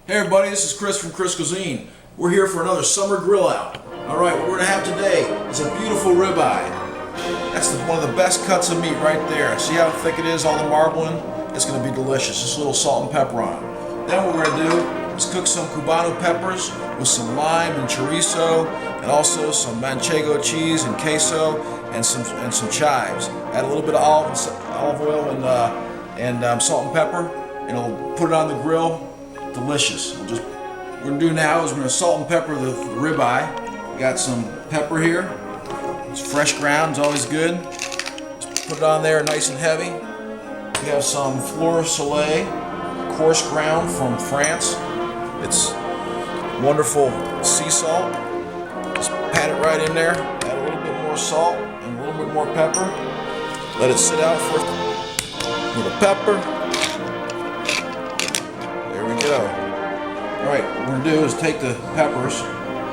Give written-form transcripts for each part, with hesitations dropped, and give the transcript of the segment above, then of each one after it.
Hey everybody, this is Chris from ChrisCuisine. We're here for another summer grill out. Alright, what we're going to have today is a beautiful ribeye. That's one of the best cuts of meat right there. See how thick it is, all the marbling? It's going to be delicious. Just a little salt and pepper on it. Then what we're going to do is cook some Cubano peppers with some lime and chorizo, and also some manchego cheese and queso and some chives. Add a little bit of olive oil and salt and pepper, and we'll put it on the grill. Delicious. What we're going to do now is we're going to salt and pepper the ribeye. We got some pepper here. It's fresh ground, it's always good. Just put it on there nice and heavy. We have some Fleur Soleil, coarse ground from France. It's wonderful sea salt. Just pat it right in there. Add a little bit more salt and a little bit more pepper. Let it sit out for a little pepper. Go. Alright, what we're going to do is take the peppers,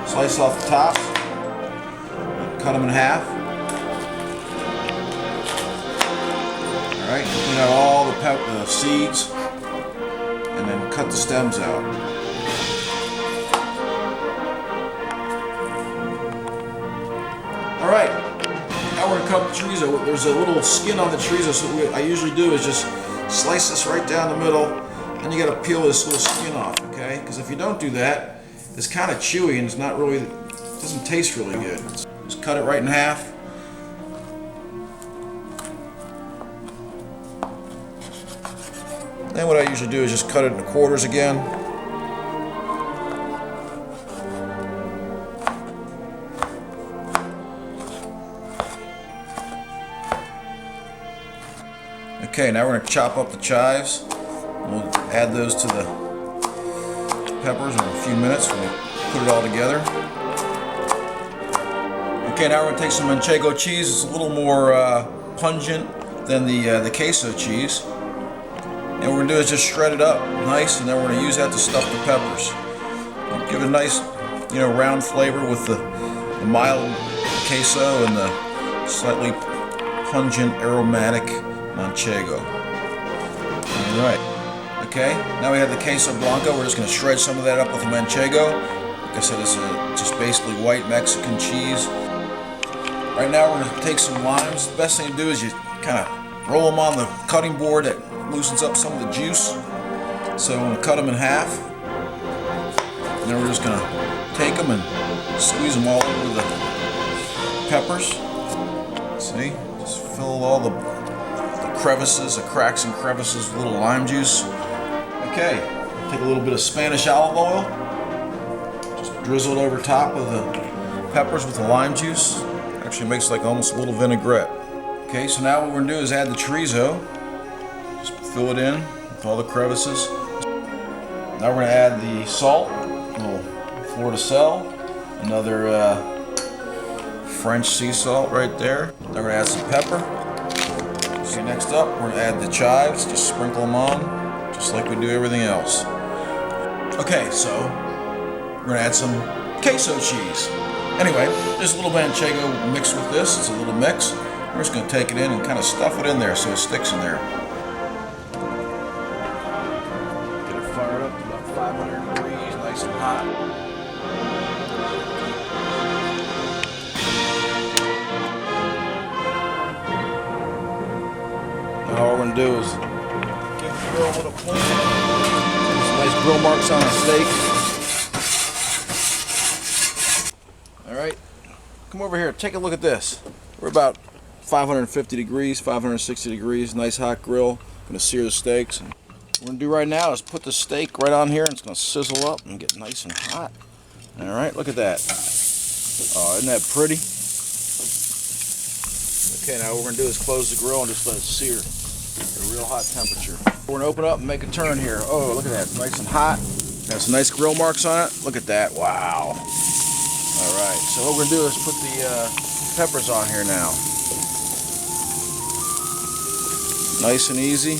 slice off the tops, cut them in half. Alright, clean out all the seeds, and then cut the stems out. Alright, now we're going to cut the chorizo. There's a little skin on the chorizo, so what I usually do is just slice this right down the middle. And you got to peel this little skin off, okay? Because if you don't do that, it's kind of chewy and it's not really, it doesn't taste really good. Just cut it right in half. Then what I usually do is just cut it into quarters again. Okay, now we're going to chop up the chives. We'll add those to the peppers in a few minutes when we put it all together. Okay, now we're going to take some manchego cheese. It's a little more pungent than the queso cheese. And what we're going to do is just shred it up nice, and then we're going to use that to stuff the peppers. Give it a nice, round flavor with the mild queso and the slightly pungent aromatic manchego. All right. Okay, now we have the queso blanco. We're just going to shred some of that up with the manchego. Like I said, it's just basically white Mexican cheese. Right now we're going to take some limes. The best thing to do is you kind of roll them on the cutting board. That loosens up some of the juice. So I'm going to cut them in half. And then we're just going to take them and squeeze them all over the peppers. See? Just fill all the crevices, the cracks and crevices with a little lime juice. Okay, take a little bit of Spanish olive oil, just drizzle it over top of the peppers with the lime juice. Actually makes like almost a little vinaigrette. Okay, so now what we're going to do is add the chorizo. Just fill it in with all the crevices. Now we're going to add the salt, a little Fleur de Sel, another French sea salt right there. Now we're going to add some pepper. Okay, next up we're going to add the chives, just sprinkle them on, just like we do everything else. Okay, so we're going to add some queso cheese. Anyway, there's a little manchego mixed with this. It's a little mix. We're just going to take it in and kind of stuff it in there so it sticks in there. Get it fired up to about 500 degrees, nice and hot. Now all we're going to do is give the grill a little clean. Some nice grill marks on our steak. Alright, come over here, take a look at this. We're about 550 degrees, 560 degrees, nice hot grill. Going to sear the steaks. And what we're going to do right now is put the steak right on here and it's going to sizzle up and get nice and hot. Alright, look at that. Oh, isn't that pretty? Okay, now what we're going to do is close the grill and just let it sear at a real hot temperature. We're going to open up and make a turn here. Oh, look at that. Nice and hot. Got some nice grill marks on it. Look at that. Wow. Alright, so what we're going to do is put the peppers on here now. Nice and easy.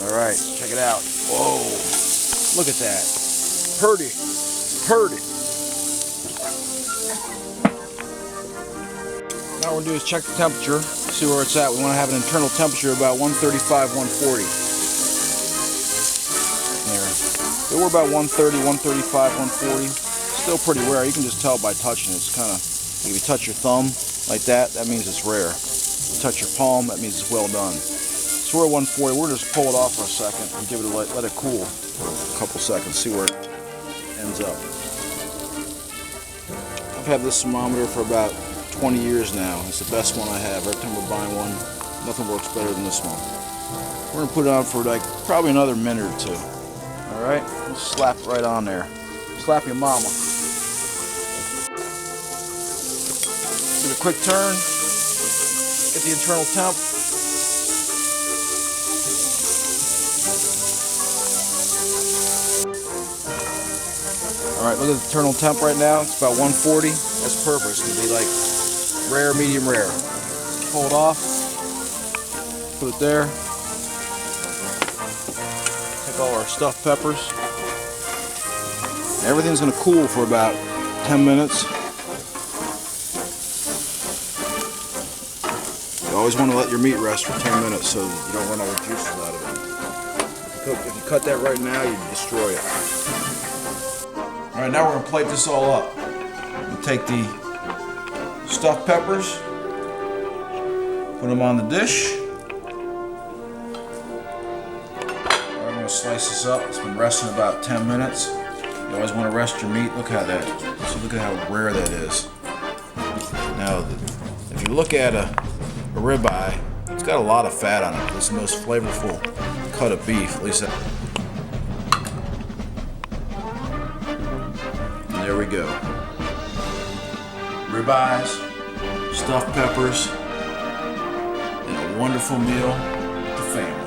Alright, check it out. Whoa. Look at that. Heard it. Heard it. Now what we're going to do is check the temperature, see where it's at. We want to have an internal temperature about 135, 140. There. So we're about 130, 135, 140. Still pretty rare. You can just tell by touching it. It's kind of, if you touch your thumb like that, that means it's rare. If you touch your palm, that means it's well done. So we're at 140. We're just pull it off for a second and give it let it cool for a couple seconds. See where it ends up. I've had this thermometer for about 20 years now. It's the best one I have. Every time we're buying one, nothing works better than this one. We're gonna put it on for like probably another minute or two. All right, just slap it right on there. Slap your mama. Give it a quick turn. Get the internal temp. All right, look at the internal temp right now. It's about 140. That's perfect. It's gonna be like rare, medium rare. Pull it off. Put it there. Take all our stuffed peppers. Everything's gonna cool for about 10 minutes. You always want to let your meat rest for 10 minutes so you don't run all the juices out of it. If you cut that right now, you destroy it. All right, now we're gonna plate this all up. We'll take the stuffed peppers, put them on the dish. I'm gonna slice this up. It's been resting about 10 minutes. You always want to rest your meat. Look how look at how rare that is. Now, if you look at a ribeye, it's got a lot of fat on it. It's the most flavorful cut of beef, at least that. There we go. Ribeyes, stuffed peppers, and a wonderful meal with the family.